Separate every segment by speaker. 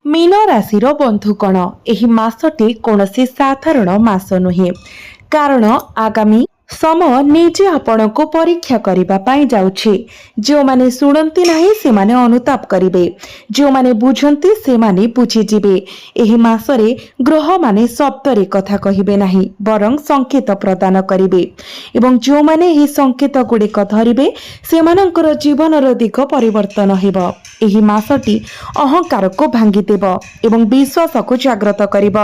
Speaker 1: Mean राशि बंधुगण एही मासटी कौनसी साधारण मास नुहे कारण आगामी समय निजे आपण को परीक्षा करबा पाई जाउछि। जो माने सुनंती नाही से माने अनुताप करिवे, जो माने बुझंती से माने बुझी जिवे। एही मासरे ग्रह माने शब्दरे कथा कहिबे नाही बरं संकेत प्रदान करिवे एवं जो माने एही संकेत गुड़िक धरिवे सेमानंकर जीवनर दिग परिवर्तन हेबो। एही मासटी अहंकार को भांगी देव एवं विश्वास को जागृत करिव।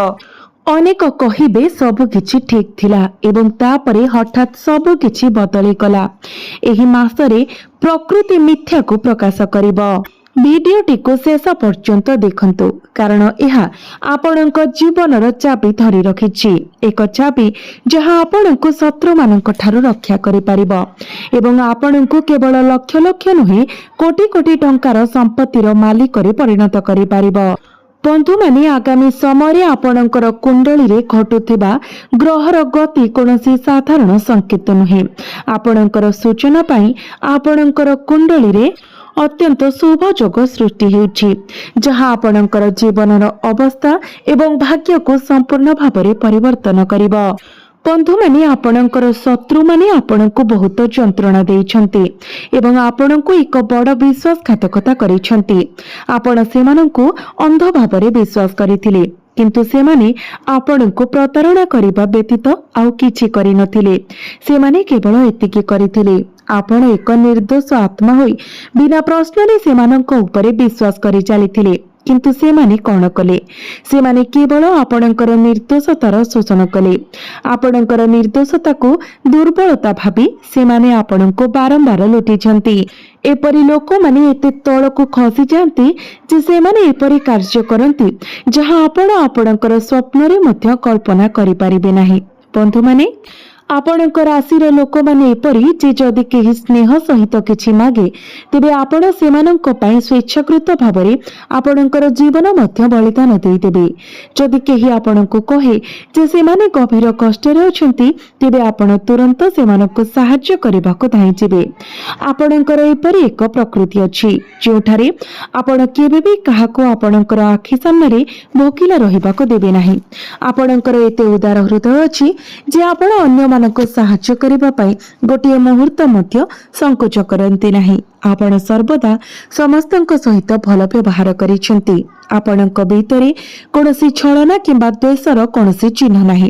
Speaker 1: अनेक कहिबे सब किछि ठीक थिला एवं तापरे हठात सब किछि बदली गला। एही मासरे प्रकृति मिथ्या को प्रकाश करिव। भिडियोटी को शेष पर्यंत देखंतु कारण यह आपणक जीवनर चाबी धरी रखिछि। एक चाबी जहां आपणक शत्रु मानक ठारू रक्षा करि परिबो एवं आपणक केवल लक्ष लक्ष नुहे कोटी कोटी टंकार संपत्तिर मालिक रे परिणत करि परिबो। बंधु माने आगामी समय आपणकर कुंडली रे घटुथिबा ग्रहर गति कोनोसी साधारण संकेत नुहे। आपणकर सूचना पाई आपणकर कुंडली रे अत्यंत शुभ जोग सृष्टि हेउछि जहां आपणकर जीवनर अवस्था एवं भाग्य को संपूर्ण भाବରେ परिवर्तन करिवो। बंधु माने आपणकर शत्रु माने आपणको बहुत जंत्रणा देइछन्ति एवं आपणको एक बड़ विश्वासघातकता करिछन्ति। आपण सेमानंकु अंध भाବରେ विश्वास करिथिले किंतु सेमाने आपणको प्रतारणा करिबा व्यतीत आउ किछि करि नथिले। सेमाने केवल एतिकी करिथिले आपण एक निर्दोष आत्मा होई बिना प्रश्नरे सेमानंको उपरे विश्वास करि चलिथिले किंतु सेमाने कौन कले सेमाने केवल आपणकर निर्दोषतार शोषण कले। आपणकर निर्दोषता को दुर्बलता भाबी सेमाने आपणको बारंबार लुटिछन्ति। एपरी लोक माने एते तळको खसी जांती जे सेमाने एपरी कार्य करंती जहां आपण आपणकर स्वप्न रे मध्य कल्पना करि परिबे नाही। बंधु माने आपणकर राशिर लोक माने एपरी जे जदि केही स्नेह सहित किछि मागे तेबे आपण सेमानंक पय स्वेच्छाकृत भाबरे आपणकर जीवन मध्य बलिदान देई देबे। जदि केही आपणको कहे जे सेमाने गभीर कष्ट रे अछंती तेबे आपण तुरंत सेमानक सहाय्य करबाको धाई जिवे। आपणकर एपरी एक प्रकृति अछि जोठारे आपण केबे भी काहाको आपणकर आखि सामने रे भोकिला रहिबाको देबे नाही। आपणकर एते उदार हृदय अछि जे आपण अन्य को साहाय्य करिबा पई गोटिए मुहूर्त मध्य संकोच करंती नाही। आपण सर्वदा समस्तंक सहित भल व्यवहार करिसेंती। आपणक भीतरे कोनोसी छलना किंबा द्वेषर कोनोसी चिन्ह नाही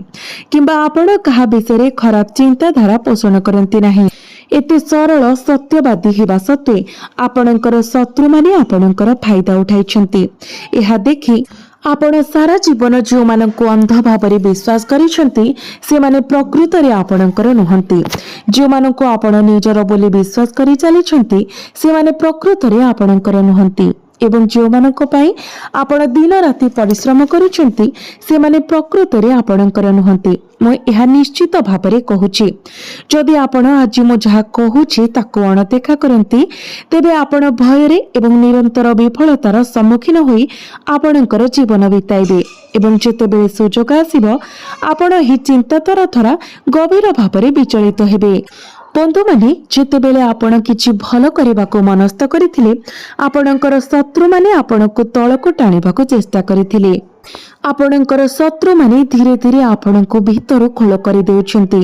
Speaker 1: किंबा आपण कहा विषय खराब चिंताधारा पोषण करंती नाही। एते सरल सत्यवादी हेबा सत्वे आपणकर शत्रु माने आपणकर फायदा उठाइछंती। एहा देखि आपण सारा जीवन जो मानक अंध भाବରେ विश्वास करिसेंती से माने प्रकृत रे आपणकर नुहंती। जो मानक आपण निजर बोली विश्वास करि चलिछंती से माने प्रकृत रे आपणकर नुहंती एवं जो मानक पई आपण दिन राति परिश्रम करूछंती से माने प्रकृत रे आपणकर नुहंती। मु एहा निश्चित भाବରେ कहूची जदि आपण आज मु जहा कहूची ताको अणदेखा करंती तेबे आपण भयरे एवं निरंतर विफलतार सम्मुखीन होई आपणकर जीवन बिताइबे एवं जेतेबेले सुजोग आसीबो आपण ही चिंताधारा द्वारा गभीर भाବରେ विचलित हेबे। बंधु माने जेतेबेले आपण किछि भल करबाको मनस्थ करिथिले आपणकर शत्रु माने आपणको तळको टाणिबाको चेष्टा करिथिले। आपणकर शत्रु माने धीरे धीरे आपणको भीतर खोल करि देउछन्ती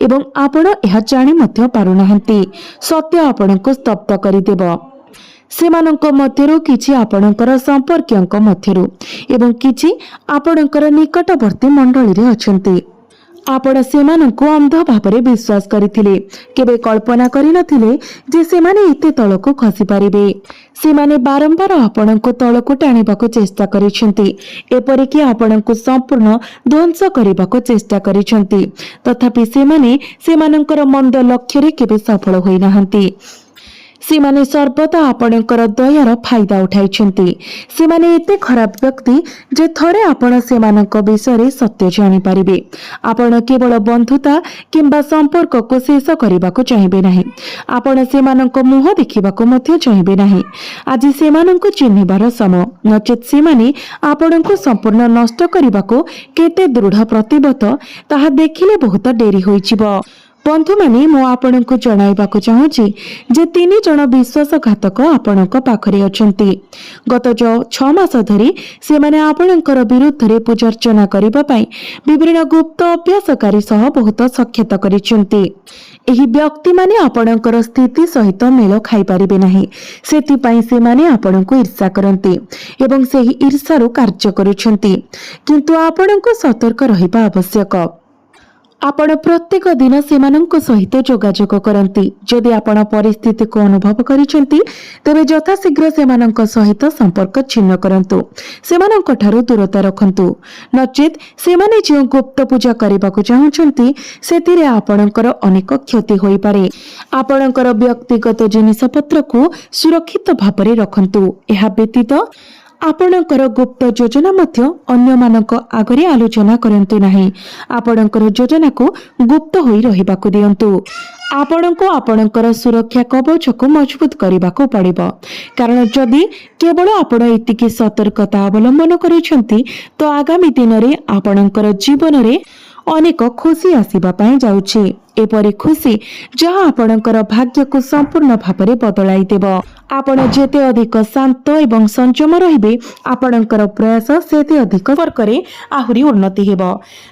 Speaker 1: एवं आपण एहा जानि मध्य पारु नाहंती। सत्य आपणको स्तब्ध करि देबो। सेमानंक मध्यरु किछि आपणकर संपर्कयंक मध्यरु एवं किछि आपणकर निकटवर्ती मंडली रे अछन्ती। आपण सेमानंको अंध भाବରେ विश्वास करिथिले केबे कल्पना करि नथिले जे सेमाने एते तळको खसी पारिबे। सेमाने बारंबार आपणको तळको टाणिबाको चेष्टा करिसेंती एपरि कि आपणको संपूर्ण ध्वंस करिबाको चेष्टा करिसेंती तथापि सेमाने सेमानंकर मंद लक्ष्य रे केबे सफल होई नाहंती। सेमाने सर्वदा आपणकर दयार फायदा उठाइछन्ती। सेमाने एते खराब व्यक्ति जे थरे आपण सेमानक विषय सत्य जानि पारिबे। आपण केवल बंधुता किंबा संपर्क को शेष करबाको चाहिबे नाही। आपण सेमानक मुह देखिबाको मध्य चाहिबे नाही। आज सेमानक चिन्हिबार समय नचेत सेमाने आपणको संपूर्ण नष्ट करबाको केते दृढ़ प्रतिबद्ध ताहा देखिले बहुत डेरी होइछिबो। बंधु मैंने मु आपनको जणाइबाकु चाहूची जे 3 जण विश्वासघातक आपणक पाखरे अछंती। गत जो 6 मास धरी से माने आपणकर विरुद्ध रे पूजार्चना करिबा पई विभिन्न गुप्त अभ्यासकारी सह बहुत सख्यता करिसंती। एही व्यक्ति माने आपणकर स्थिति सहित मेल खाई परिबे नाही, सेति पई से माने आपणको ईर्ष्या करंती एवं सेही ईर्ष्यारु कार्य करूछंती। किंतु आपणको सतर्क रहिबा आवश्यक। आपण प्रत्येक दिन सेमानंक सहित जोगाजोग करंती। जदि आपण परिस्थिति को अनुभव करिसेंती तेबे यथाशीघ्र सेमानंक सहित संपर्क छिन्न करंतु, सेमानंक ठारू दूरता रखंतु। नचेत सेमाने जो गुप्त पूजा करबाकू चाहुचंती सेतिरे आपणकर अनेक क्षति होई पारे। आपणकर व्यक्तिगत जिनिसपत्र को सुरक्षित भाବରେ रखंतु। एहा व्यतीत आपणकर गुप्त योजना मध्य अन्य मानक आगरे आलोचना करंतु नाही। आपणकर योजना को गुप्त होई रहिबाकू दियंतु। आपणको आपणकर सुरक्षा कवच को मजबूत करबाकू पड़िबो, कारण जदि केवल आपण एतिकी सतर्कता अवलंबन करिसंती तो आगामी दिन रे आपणकर जीवन रे अनेक खुशी आसीबा पई जाउछि। एपरि खुशी जहाँ आपणकर भाग्य को संपूर्ण भाବରେ बदलाई देबो। आपण जेते अधिक शांत एवं संयम रहिबे आपणकर प्रयास सेते अधिक संपर्करे आहुरी उन्नति हेबो।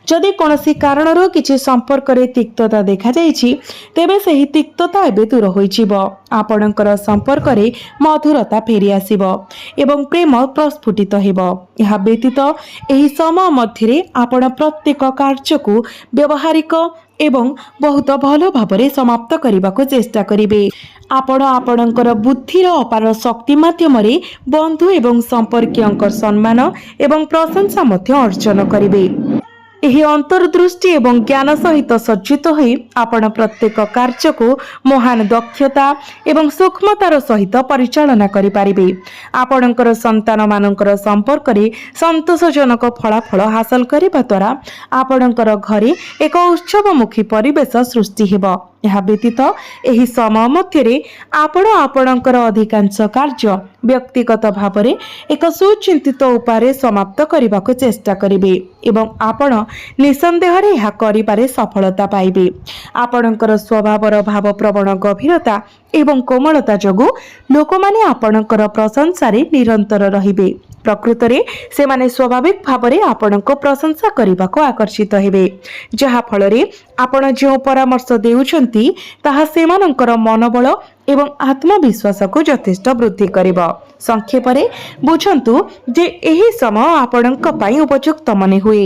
Speaker 1: जदि कोनोसी कारणरो किछि संपर्करे तिक्तता देखा जाइछि तेबे सेही तिक्तता एबे दूर होई जिवो। आपणकर संपर्करे मधुरता फेरी आसीबो एवं प्रेम प्रस्फुटित हेबो। एहा व्यतीत एही समय मध्यरे आपण प्रत्येक कार्य को व्यवहारिक एवं बहुत भल भाବରେ समाप्त करबाको चेष्टा करिवे। आपण आपणकर बुद्धिर अपार शक्ति माध्यमरे बंधु एवं संपर्कीयंकर सम्मान एवं प्रशंसा मध्य अर्जन करिवे। एही अंतर्दृष्टि एवं ज्ञान सहित सज्जित होई आपण प्रत्येक कार्य को महान दक्षता एवं सूक्ष्मतार सहित परिचालना करि पारिबे। आपणकर संतान मानकर संपर्क रे संतोषजनक फलाफल हासिल करिबा द्वारा आपणकर घरे एक उत्सवमुखी परिवेश सृष्टि हेबो। ଏହା ବ୍ୟତୀତ ଏହି ସମୟ ମଧ୍ୟରେ ଆପଣ ଆପଣଙ୍କର ଅଧିକାଂଶ କାର୍ଯ୍ୟ ବ୍ୟକ୍ତିଗତ ଭାବରେ ଏକ ସୁଚିନ୍ତିତ ଉପାୟରେ ସମାପ୍ତ କରିବାକୁ ଚେଷ୍ଟା କରିବେ ଏବଂ ଆପଣ ନିଃସନ୍ଦେହରେ ଏହା କରିବାରେ ସଫଳତା ପାଇବେ। ଆପଣଙ୍କର ସ୍ୱଭାବର ଭାବପ୍ରବଣ ଗଭୀରତା ଏବଂ କୋମଳତା ଯୋଗୁଁ ଲୋକମାନେ ଆପଣଙ୍କର ପ୍ରଶଂସାରେ ନିରନ୍ତର ରହିବେ। ପ୍ରକୃତରେ ସେମାନେ ସ୍ୱାଭାବିକ ଭାବରେ ଆପଣଙ୍କ ପ୍ରଶଂସା କରିବାକୁ ଆକର୍ଷିତ ହେବେ, ଯାହା ଫଳରେ ଆପଣ ଯେଉଁ ପରାମର୍ଶ ଦେଉଛନ୍ତି ତାହା ସେମାନଙ୍କର ମନୋବଳ ଏବଂ ଆତ୍ମବିଶ୍ୱାସକୁ ଯଥେଷ୍ଟ ବୃଦ୍ଧି କରିବ। ସଂକ୍ଷେପରେ ବୁଝନ୍ତୁ ଯେ ଏହି ସମୟ ଆପଣଙ୍କ ପାଇଁ ଉପଯୁକ୍ତ ମନେ ହୁଏ।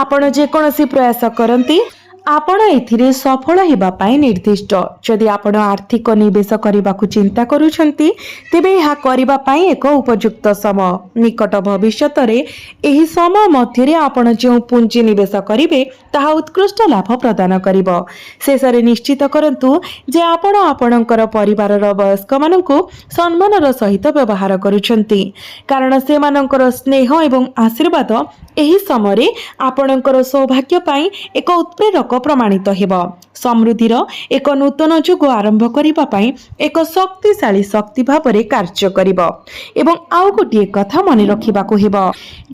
Speaker 1: ଆପଣ ଯେକୌଣସି ପ୍ରୟାସ କରନ୍ତି आपण एथिरे सफल हेबा पाई निर्दिष्ट। जदि आपण आर्थिक निवेश करबाकू चिंता करूछंती तेबे ଏହା କରିବା ପାଇଁ ଏକ ଉପଯୁକ୍ତ ସମୟ। ନିକଟ ଭବିଷ୍ୟତରେ ଏହି ସମୟ ମଧ୍ୟରେ ଆପଣ ଯେଉଁ ପୁଞ୍ଜି ନିବେଶ କରିବେ ତାହା ଉତ୍କୃଷ୍ଟ ଲାଭ ପ୍ରଦାନ କରିବ। ଶେଷରେ ନିଶ୍ଚିତ କରନ୍ତୁ ଯେ ଆପଣ ଆପଣଙ୍କର ପରିବାରର ବୟସ୍କମାନଙ୍କୁ ସମ୍ମାନର ସହିତ ବ୍ୟବହାର କରୁଛନ୍ତି, କାରଣ ସେମାନଙ୍କର ସ୍ନେହ ଏବଂ ଆଶୀର୍ବାଦ ଏହି ସମୟରେ ଆପଣଙ୍କର ସୌଭାଗ୍ୟ ପାଇଁ ଏକ ଉତ୍ପ୍ରେରକ ପ୍ରମାଣିତ ହେବ। ସମୃଦ୍ଧିର ଏକ ନୂତନ ଯୁଗ ଆରମ୍ଭ କରିବା ପାଇଁ ଏକ ଶକ୍ତିଶାଳୀ ଶକ୍ତି ଭାବରେ କାର୍ଯ୍ୟ କରିବ। ଏବଂ ଆଉ ଗୋଟିଏ କଥା ମନେ ରଖିବାକୁ ହେବ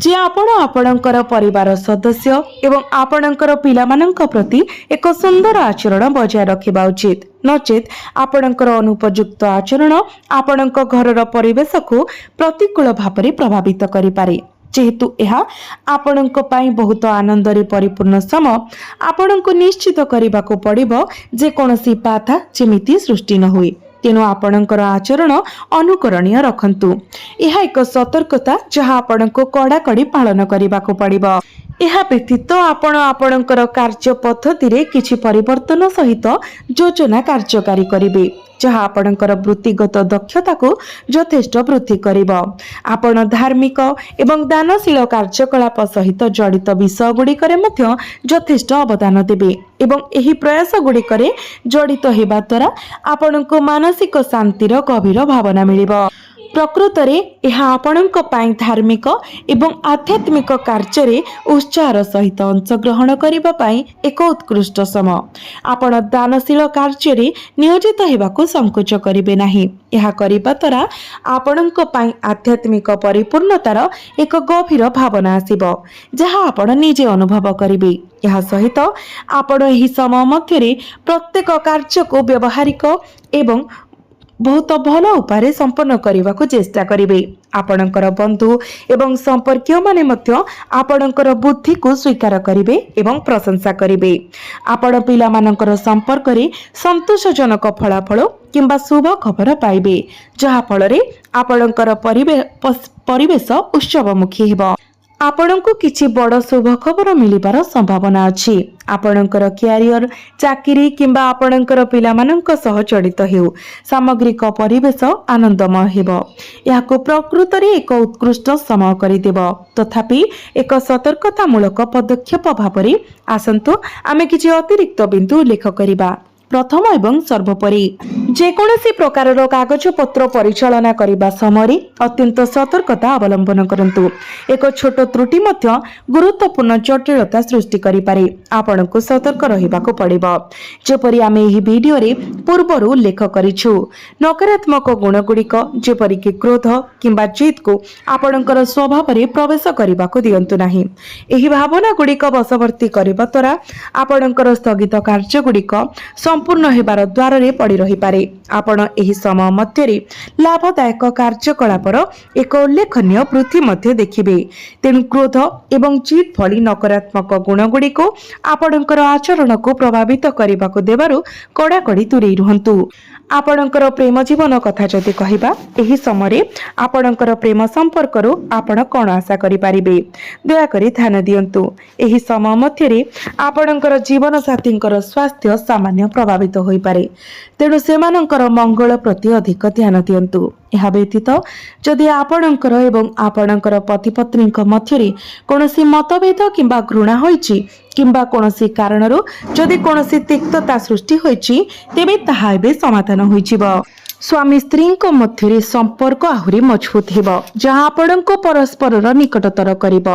Speaker 1: ଯେ ଆପଣ ଆପଣଙ୍କର ପରିବାର ସଦସ୍ୟ ଏବଂ ଆପଣଙ୍କର ପିଲାମାନଙ୍କ ପ୍ରତି ଏକ ସୁନ୍ଦର ଆଚରଣ ବଜାୟ ରଖିବା ଉଚିତ। ନଚେତ ଆପଣଙ୍କର ଅନୁପଯୁକ୍ତ ଆଚରଣ ଆପଣଙ୍କ ଘରର ପରିବେଶକୁ ପ୍ରତିକୂଳ ଭାବରେ ପ୍ରଭାବିତ କରିପାରେ। जेहेतु यह आपणक पाई बहुत आनंदरे परिपूर्ण समय आपणको निश्चित करने को पड़िबो जे कोनोसी बाधा जेमिति सृष्टि न हुए। तेणु आपणकर आचरण अनुकरणीय रखंतु। यह एक सतर्कता जहाँ आपणको कड़ाकड़ी पालन करने को पड़िबो। ଏହା ବ୍ୟତୀତ ଆପଣ ଆପଣଙ୍କର କାର୍ଯ୍ୟ ପଦ୍ଧତିରେ କିଛି ପରିବର୍ତ୍ତନ ସହିତ ଯୋଜନା କାର୍ଯ୍ୟକାରୀ କରିବେ, ଯାହା ଆପଣଙ୍କର ବୃତ୍ତିଗତ ଦକ୍ଷତାକୁ ଯଥେଷ୍ଟ ବୃଦ୍ଧି କରିବ। ଆପଣ ଧାର୍ମିକ ଏବଂ ଦାନଶୀଳ କାର୍ଯ୍ୟକଳାପ ସହିତ ଜଡ଼ିତ ବିଷୟ ଗୁଡ଼ିକରେ ମଧ୍ୟ ଯଥେଷ୍ଟ ଅବଦାନ ଦେବେ ଏବଂ ଏହି ପ୍ରୟାସ ଗୁଡ଼ିକରେ ଜଡ଼ିତ ହେବା ଦ୍ୱାରା ଆପଣଙ୍କୁ ମାନସିକ ଶାନ୍ତିର ଗଭୀର ଭାବନା ମିଳିବ। प्रकृतरे यह आपणक पाई धार्मिक एवं आध्यात्मिक कार्य उत्साहर सहित अंशग्रहण करने पाई एक उत्कृष्ट समय। आपण दानशील कार्य नियोजित होगाकू संकोच करेंगे नहीं। यह करने द्वारा आपणक पाई आध्यात्मिक परिपूर्णतार एक गभीर भावना आसिबो, जहाँ आपण निजे अनुभव करेंगे। ଏହା ସହିତ ଆପଣ ଏହି ସମୟ ମଧ୍ୟରେ ପ୍ରତ୍ୟେକ କାର୍ଯ୍ୟକୁ ବ୍ୟବହାରିକ ଏବଂ ବହୁତ ଭଲ ଉପାୟରେ ସମ୍ପନ୍ନ କରିବାକୁ ଚେଷ୍ଟା କରିବେ। ଆପଣଙ୍କର ବନ୍ଧୁ ଏବଂ ସମ୍ପର୍କୀୟ ମାନେ ମଧ୍ୟ ଆପଣଙ୍କର ବୁଦ୍ଧିକୁ ସ୍ୱୀକାର କରିବେ ଏବଂ ପ୍ରଶଂସା କରିବେ। ଆପଣ ପିଲାମାନଙ୍କର ସମ୍ପର୍କରେ ସନ୍ତୋଷଜନକ ଫଳାଫଳ କିମ୍ବା ଶୁଭ ଖବର ପାଇବେ, ଯାହା ଫଳରେ ଆପଣଙ୍କର ପରିବେଶ ଉତ୍ସବମୁଖୀ ହେବ। ଆପଣଙ୍କୁ କିଛି ବଡ଼ ଶୁଭ ଖବର ମିଳିବାର ସମ୍ଭାବନା ଅଛି। ଆପଣଙ୍କର କ୍ୟାରିୟର, ଚାକିରି କିମ୍ବା ଆପଣଙ୍କର ପିଲାମାନଙ୍କ ସହ ଜଡ଼ିତ ହେଉ, ସାମଗ୍ରିକ ପରିବେଶ ଆନନ୍ଦମୟ ହେବ। ଏହାକୁ ପ୍ରକୃତରେ ଏକ ଉତ୍କୃଷ୍ଟ ସମୟ କରିଦେବ। ତଥାପି ଏକ ସତର୍କତାମୂଳକ ପଦକ୍ଷେପ ଭାବରେ ଆସନ୍ତୁ ଆମେ କିଛି ଅତିରିକ୍ତ ବିନ୍ଦୁ ଉଲ୍ଲେଖ କରିବା। ପ୍ରଥମ ଏବଂ ସର୍ବୋପରି, ଯେକୌଣସି ପ୍ରକାରର କାଗଜପତ୍ର ପରିଚାଳନା କରିବା ସମୟରେ ଅତ୍ୟନ୍ତ ସତର୍କତା ଅବଲମ୍ବନ କରନ୍ତୁ। ଏକ ଛୋଟ ତ୍ରୁଟି ମଧ୍ୟ ଗୁରୁତ୍ୱପୂର୍ଣ୍ଣ ଜଟିଳତା ସୃଷ୍ଟି କରିପାରେ। ଆପଣଙ୍କୁ ସତର୍କ ରହିବାକୁ ପଡ଼ିବ। ଯେପରି ଆମେ ଏହି ଭିଡିଓରେ ପୂର୍ବରୁ ଉଲ୍ଲେଖ କରିଛୁ, ନକାରାତ୍ମକ ଗୁଣଗୁଡ଼ିକ ଯେପରିକି କ୍ରୋଧ କିମ୍ବା ଜିଦକୁ ଆପଣଙ୍କର ସ୍ୱଭାବରେ ପ୍ରବେଶ କରିବାକୁ ଦିଅନ୍ତୁ ନାହିଁ। ଏହି ଭାବନାଗୁଡ଼ିକ ବଶବର୍ତ୍ତୀ କରିବା ଦ୍ୱାରା ଆପଣଙ୍କର ସ୍ଥଗିତ କାର୍ଯ୍ୟଗୁଡ଼ିକ ସମ୍ପୂର୍ଣ୍ଣ ହେବାର ଦ୍ୱାରରେ ପଡ଼ି ରହିପାରେ। ଆପଣ ଏହି ସମୟ ମଧ୍ୟରେ ଲାଭଦାୟକ କାର୍ଯ୍ୟକଳାପର ଏକ ଉଲ୍ଲେଖନୀୟ ବୃଦ୍ଧି ମଧ୍ୟ ଦେଖିବେ। ତେଣୁ କ୍ରୋଧ ଏବଂ ଜିଦ୍ ଭଳି ନକାରାତ୍ମକ ଗୁଣଗୁଡ଼ିକୁ ଆପଣଙ୍କର ଆଚରଣକୁ ପ୍ରଭାବିତ କରିବାକୁ ଦେବାରୁ କଡ଼ାକଡ଼ି ଦୂରେଇ ରୁହନ୍ତୁ। ଆପଣଙ୍କର ପ୍ରେମ ଜୀବନ କଥା ଯଦି କହିବା, ଏହି ସମୟରେ ଆପଣଙ୍କର ପ୍ରେମ ସମ୍ପର୍କରୁ ଆପଣ କ'ଣ ଆଶା କରିପାରିବେ? ଦୟାକରି ଧ୍ୟାନ ଦିଅନ୍ତୁ। ଏହି ସମୟ ମଧ୍ୟରେ ଆପଣଙ୍କର ଜୀବନସାଥୀଙ୍କର ସ୍ୱାସ୍ଥ୍ୟ ସାମାନ୍ୟ ପ୍ରଭାବିତ ହୋଇପାରେ, ତେଣୁ ସେମାନଙ୍କର ମଙ୍ଗଳ ପ୍ରତି ଅଧିକ ଧ୍ୟାନ ଦିଅନ୍ତୁ। ଏହା ବ୍ୟତୀତ ଯଦି ଆପଣଙ୍କର ଏବଂ ଆପଣଙ୍କର ପତିପତ୍ନୀଙ୍କ ମଧ୍ୟରେ କୌଣସି ମତଭେଦ କିମ୍ବା ଘୃଣା ହୋଇଛି କିମ୍ବା କୌଣସି କାରଣରୁ ଯଦି କୌଣସି ତିକ୍ତତା ସୃଷ୍ଟି ହୋଇଛି, ତେବେ ତାହା ଏବେ ସମାଧାନ ହୋଇଯିବ। ସ୍ୱାମୀ ସ୍ତ୍ରୀଙ୍କ ମଧ୍ୟରେ ସମ୍ପର୍କ ଆହୁରି ମଜବୁତ ହେବ, ଯାହା ଆପଣଙ୍କୁ ପରସ୍ପରର ନିକଟତର କରିବ।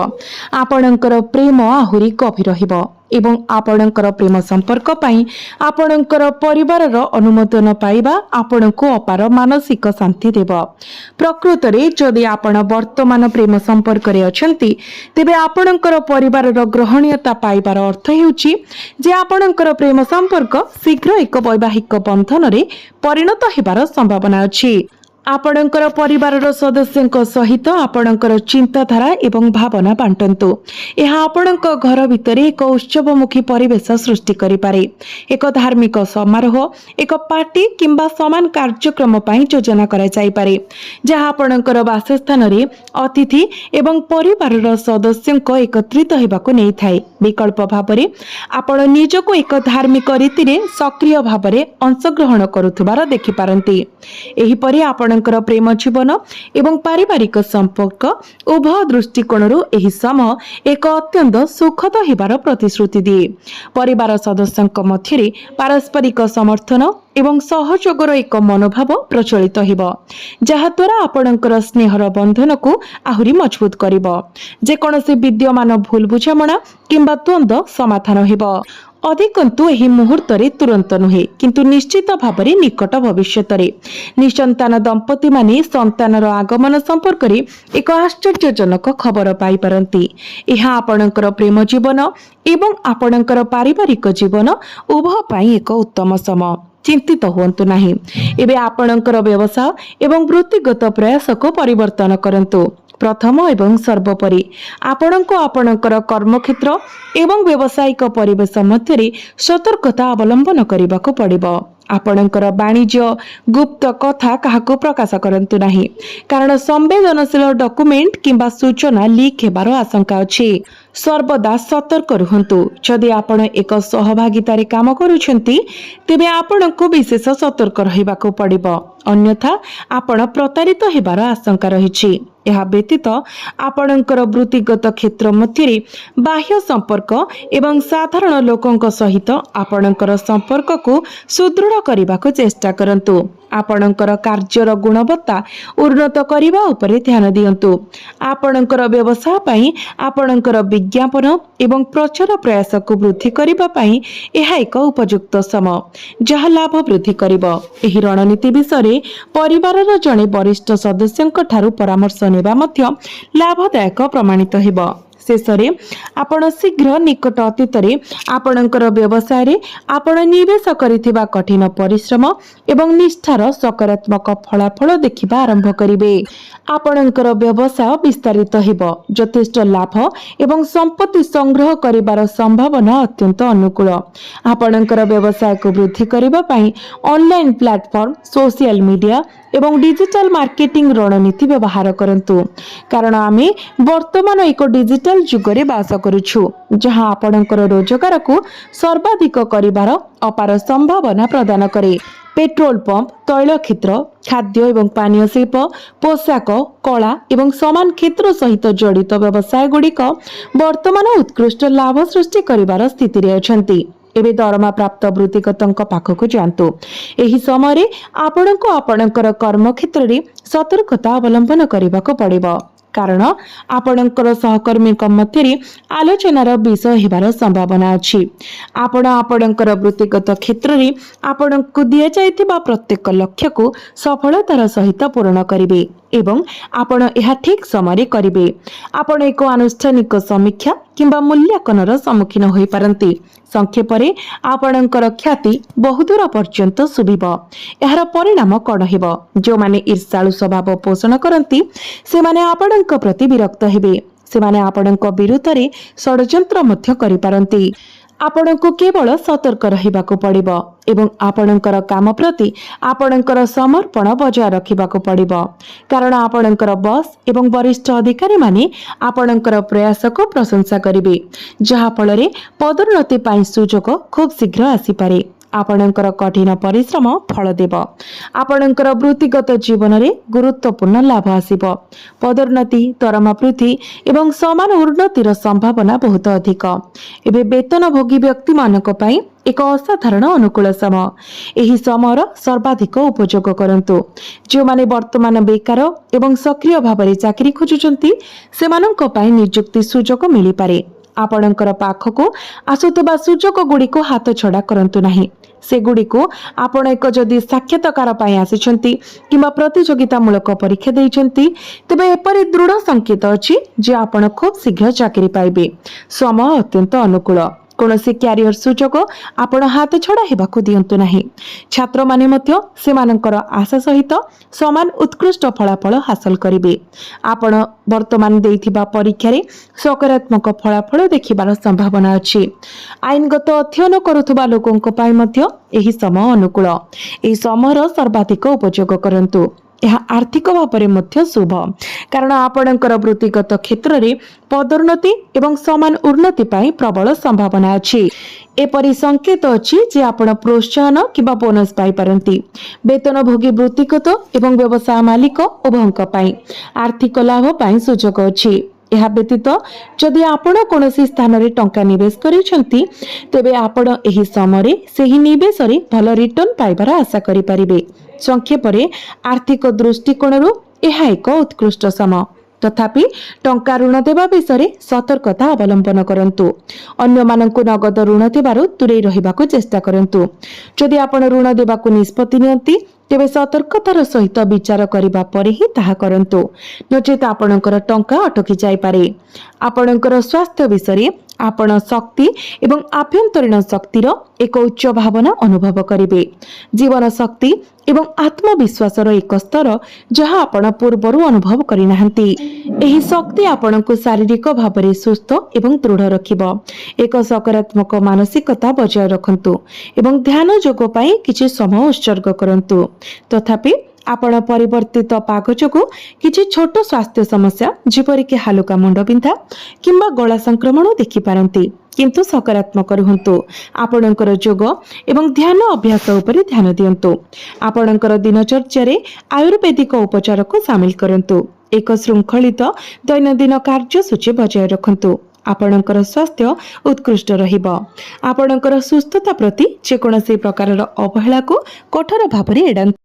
Speaker 1: ଆପଣଙ୍କର ପ୍ରେମ ଆହୁରି ଗଭୀର ହେବ ଏବଂ ଆପଣଙ୍କର ପ୍ରେମ ସମ୍ପର୍କ ପାଇଁ ଆପଣଙ୍କର ପରିବାରର ଅନୁମୋଦନ ପାଇବା ଆପଣଙ୍କୁ ଅପାର ମାନସିକ ଶାନ୍ତି ଦେବ। ପ୍ରକୃତରେ ଯଦି ଆପଣ ବର୍ତ୍ତମାନ ପ୍ରେମ ସମ୍ପର୍କରେ ଅଛନ୍ତି, ତେବେ ଆପଣଙ୍କର ପରିବାରର ଗ୍ରହଣୀୟତା ପାଇବାର ଅର୍ଥ ହେଉଛି ଯେ ଆପଣଙ୍କର ପ୍ରେମ ସମ୍ପର୍କ ଶୀଘ୍ର ଏକ ବୈବାହିକ ବନ୍ଧନରେ ପରିଣତ ହେବାର ସମ୍ଭାବନା ଅଛି। ଆପଣଙ୍କର ପରିବାରର ସଦସ୍ୟଙ୍କ ସହିତ ଆପଣଙ୍କର ଚିନ୍ତାଧାରା ଏବଂ ଭାବନା ବାଣ୍ଟନ୍ତୁ। ଏହା ଆପଣଙ୍କ ଘର ଭିତରେ ଏକ ଉତ୍ସବମୁଖୀ ପରିବେଶ ସୃଷ୍ଟି କରିପାରେ। ଏକ ଧାର୍ମିକ ସମାରୋହ, ଏକ ପାର୍ଟି କିମ୍ବା ସମାନ କାର୍ଯ୍ୟକ୍ରମ ପାଇଁ ଯୋଜନା କରାଯାଇପାରେ, ଯାହା ଆପଣଙ୍କର ବାସସ୍ଥାନରେ ଅତିଥି ଏବଂ ପରିବାରର ସଦସ୍ୟଙ୍କ ଏକତ୍ରିତ ହେବାକୁ ନେଇଥାଏ। ବିକଳ୍ପ ଭାବରେ ଆପଣ ନିଜକୁ ଏକ ଧାର୍ମିକ ରୀତିରେ ସକ୍ରିୟ ଭାବରେ ଅଂଶଗ୍ରହଣ କରୁଥିବାର ଦେଖିପାରନ୍ତି। ଏହିପରି ଆପଣଙ୍କର ପ୍ରେମ ଜୀବନ ଏବଂ ପାରିବାରିକ ସମ୍ପର୍କ ଉଭୟ ଦୃଷ୍ଟିକୋଣରୁ ଏହି ସମୟ ଏକ ଅତ୍ୟନ୍ତ ସୁଖଦ ହେବାର ପ୍ରତିଶ୍ରୁତି ଦିଏ। ପରିବାର ସଦସ୍ୟଙ୍କ ମଧ୍ୟରେ ପାରସ୍ପରିକ ସମର୍ଥନ ଏବଂ ସହଯୋଗର ଏକ ମନୋଭାବ ପ୍ରଚଳିତ ହେବ, ଯାହାଦ୍ୱାରା ଆପଣଙ୍କର ସ୍ନେହର ବନ୍ଧନକୁ ଆହୁରି ମଜବୁତ କରିବ। ଯେକୌଣସି ବିଦ୍ୟମାନ ଭୁଲ ବୁଝାମଣା କିମ୍ବା ଦ୍ୱନ୍ଦ୍ୱ ସମାଧାନ ହେବ। ଅଧିକନ୍ତୁ ଏହି ମୁହୂର୍ତ୍ତରେ ତୁରନ୍ତ ନୁହେଁ, କିନ୍ତୁ ନିଶ୍ଚିତ ଭାବରେ ନିକଟ ଭବିଷ୍ୟତରେ ନିଃସନ୍ତାନ ଦମ୍ପତିମାନେ ସନ୍ତାନର ଆଗମନ ସମ୍ପର୍କରେ ଏକ ଆଶ୍ଚର୍ଯ୍ୟଜନକ ଖବର ପାଇପାରନ୍ତି। ଏହା ଆପଣଙ୍କର ପ୍ରେମ ଜୀବନ ଏବଂ ଆପଣଙ୍କର ପାରିବାରିକ ଜୀବନ ଉଭୟ ପାଇଁ ଏକ ଉତ୍ତମ ସମୟ। ଚିନ୍ତିତ ହୁଅନ୍ତୁ ନାହିଁ। ଏବେ ଆପଣଙ୍କର ବ୍ୟବସାୟ ଏବଂ ବୃତ୍ତିଗତ ପ୍ରୟାସକୁ ପରିବର୍ତ୍ତନ କରନ୍ତୁ। ପ୍ରଥମ ଏବଂ ସର୍ବୋପରି ଆପଣଙ୍କୁ ଆପଣଙ୍କର କର୍ମକ୍ଷେତ୍ର ଏବଂ ବ୍ୟବସାୟିକ ପରିବେଶ ମଧ୍ୟରେ ସତର୍କତା ଅବଲମ୍ବନ କରିବାକୁ ପଡ଼ିବ। ଆପଣଙ୍କର ବାଣିଜ୍ୟ ଗୁପ୍ତ କଥା କାହାକୁ ପ୍ରକାଶ କରନ୍ତୁ ନାହିଁ, କାରଣ ସମ୍ବେଦନଶୀଳ ଡକ୍ୟୁମେଣ୍ଟ କିମ୍ବା ସୂଚନା ଲିକ୍ ହେବାର ଆଶଙ୍କା ଅଛି। ସର୍ବଦା ସତର୍କ ରୁହନ୍ତୁ। ଯଦି ଆପଣ ଏକ ସହଭାଗିତାରେ କାମ କରୁଛନ୍ତି, ତେବେ ଆପଣଙ୍କୁ ବିଶେଷ ସତର୍କ ରହିବାକୁ ପଡ଼ିବ, ଅନ୍ୟଥା ଆପଣ ପ୍ରତାରିତ ହେବାର ଆଶଙ୍କା ରହିଛି। ଏହା ବ୍ୟତୀତ ଆପଣଙ୍କର ବୃତ୍ତିଗତ କ୍ଷେତ୍ର ମଧ୍ୟରେ ବାହ୍ୟ ସମ୍ପର୍କ ଏବଂ ସାଧାରଣ ଲୋକଙ୍କ ସହିତ ଆପଣଙ୍କର ସମ୍ପର୍କକୁ ସୁଦୃଢ଼ କରିବାକୁ ଚେଷ୍ଟା କରନ୍ତୁ। ଆପଣଙ୍କର କାର୍ଯ୍ୟର ଗୁଣବତ୍ତା ଉନ୍ନତ କରିବା ଉପରେ ଧ୍ୟାନ ଦିଅନ୍ତୁ। ଆପଣଙ୍କର ବ୍ୟବସାୟ ପାଇଁ ଆପଣଙ୍କର ବିଜ୍ଞାପନ ଏବଂ ପ୍ରଚାର ପ୍ରୟାସକୁ ବୃଦ୍ଧି କରିବା ପାଇଁ ଏହା ଏକ ଉପଯୁକ୍ତ ସମୟ, ଯାହା ଲାଭ ବୃଦ୍ଧି କରିବ। ଏହି ରଣନୀତି ବିଷୟରେ ପରିବାରର ଜଣେ ବରିଷ୍ଠ ସଦସ୍ୟଙ୍କ ଠାରୁ ପରାମର୍ଶ ନେବା ମଧ୍ୟ ଲାଭଦାୟକ ପ୍ରମାଣିତ ହେବ। शेष में आपण शीघ्र निकट अतीत आपणकर व्यवसाय रे आपण निवेश करिथिबा कठिन परिश्रम एवं निष्ठार सकारात्मक फलाफल देखिबा आरंभ करिवे। आपणकर व्यवसाय विस्तारित हेबो, यथेष्ट लाभ एवं संपत्ति संग्रह करिबार संभावना अत्यंत अनुकूल। आपणकर व्यवसाय को वृद्धि करिबा पई ऑनलाइन प्लेटफॉर्म, सोशल मीडिया एवं डिजिटल मार्केटिंग रणनीति व्यवहार करंतु, कारण आमे वर्तमान एक डिजिटल जुगरे बास करूछु जहां आपणकर रोजगार को सर्वाधिक करिबार अपार संभावना प्रदान करे। पेट्रोल पंप, तैल क्षेत्र, खाद्य एवं पानीय शिल्प, पोशाक, कला एवं समान क्षेत्र सहित जड़ित व्यवसाय गुड़िक वर्तमान उत्कृष्ट लाभ सृष्टि करिबार स्थिति रे अछंती। एबे दरमा प्राप्त वृत्तिगतंक पाखकु जांतु। एही समय आपणको आपणकर कर्म क्षेत्र रे सतर्कता अवलंबन करिबाको पड़िबो, कारण आपणकर सहकर्मी मध्य आलोचनार विषय हेबार संभावना अछि। आपण आपणकर वृत्तिगत क्षेत्र रे आपणको दिया जायतिबा प्रत्येक लक्ष्य को सफलतार सहित पूर्ण करिवे एवं आपण एहा ठीक समय करिवे। आपण एक आनुष्ठानिक समीक्षा किंबा मूल्यांकनर सम्मुखीन होई पारंती। संक्षेप रे आपणकर ख्याति बहुदूर पर्यंत सुबिबो। एहार परिणाम कण हेबो, जो माने ईर्ष्यालु स्वभाव पोषण करंती से माने आपणक प्रति विरक्त हेबे। से माने आपणक विरुद्ध रे षड्यंत्र मध्य करि पारंती। आपणको केवल सतर्क रहिबाको पड़िबो एवं आपणकर काम प्रति आपणकर समर्पण बजाय रखिबाको पड़िबो, कारण आपणकर बॉस एवं वरिष्ठ अधिकारी माने आपणकर प्रयास को प्रशंसा करिवे, जहा फल रे पदोन्नति पाई सुजोग खूब शीघ्र आसी पारे। आपणकर कठिन परिश्रम फल देव। आपणकर वृत्तिगत जीवन रे गुरुत्वपूर्ण लाभ आसीबो। पदोन्नति, दरमा वृद्धि एवं समान उन्नतिर संभावना बहुत अधिक। एबे वेतनभोगी व्यक्ति मानक पई एक असाधारण अनुकूल समय। एही समयर सर्वाधिक उपयोग करंतु। जो माने वर्तमान बेकार एवं सक्रिय भाबरे चाकरी खोजुचंती सेमानक पई नियुक्ति सुजोग मिली पारे। आपणकर पाखको आसुतबा सुजोग गुडी को हाथ छड़ा करंतु नाही। से गुडी को आपण एक जदि साक्षात्कार पाई आसिछंती किंबा प्रतियोगितामूलक परीक्षा देइछंती तबे एपरि दृढ़ संकेत अछि जे आपण खूब शीघ्र चाकरी पाइबे। समय अत्यंत अनुकूल। कौनसी क्यारियर सुजोग आपण हाथ छड़ा हेबाकु दियंतु नाही। छात्र माने मध्य सेमानकर आशा सहित समान उत्कृष्ट फलाफल हासिल करिवे। आपण वर्तमान देइथिबा परीक्षा रे सकारात्मक फलाफल देखिबार संभावना अछि। आईनगत अध्ययन करुथबा लोकंक पई मध्य एही समय अनुकूल। एही समयर सर्वाधिक उपयोग करंतु। यह आर्थिक भाव में शुभ, कारण आपणकर वृत्तिगत क्षेत्र में पदोन्नति एवं समान उन्नति पाई प्रबल संभावना अछि। एपरि संकेत अछि जे आपण प्रोत्साहन किबा बोनस पाई पारंती। वेतनभोगी वृत्तिगत एवं व्यवसाय मालिक उभयंक पाई आर्थिक लाभ पाई सुजोग अछि। यह व्यतीत जदि आपण कोनोसी स्थान रे टंका निवेश करिसंती तेबे आपण एही समय सेही निवेश रे भल रिटर्न पाइबार आशा करि परिबे। संक्षेप रे आर्थिक दृष्टिकोणरू यह एक उत्कृष्ट समय। तथापि टंका ऋण देवा विषय सतर्कता अवलंबन करंतु। अन्य मानकु नगद ऋण देबारु दूरे रहिबाकु चेष्टा करंतु। जदि आपण ऋण देबाकु निष्पत्ति नियंती तेबे सतर्कतार सहित विचार करिबा परे ही ताहा करंतु, नचेत आपणकर टंका अटकी जाय पारे। आपणकर स्वास्थ्य विषय आपण शक्ति एवं आभ्यंतरीण शक्तिर एक उच्च भावना अनुभव करिवे। जीवन शक्ति एवं आत्मविश्वासर एक स्तर जहाँ आपण पूर्वरु अनुभव करि नाहंती। एही शक्ति आपणको शारीरिक भावरे सुस्थ एवं दृढ़ रखिबो। एक सकारात्मक मानसिकता बजाय रखंतु एवं ध्यान योग पाई किछि समय उत्सर्ग करंतु। तथापि आपण परिवर्तित पाग जोगु किछि छोट स्वास्थ्य समस्या जेपरिक हालुका मुंडबिंधा किंबा गला संक्रमण देखि पारंती, किंतु सकारात्मक रुहंतु। आपणकर योग एवं ध्यान अभ्यास उपरे ध्यान दियंतु। आपणकर दिनचर्या रे आयुर्वेदिक उपचार को शामिल करंतु। एक श्रृंखलित दैनंदिन कार्यसूची बजाय रखंतु। आपणकर स्वास्थ्य उत्कृष्ट रहिबो। आपणकर सुस्थता प्रति जेकोनोसी प्रकारर अवहेला को कठोर भाबरे एडांतु।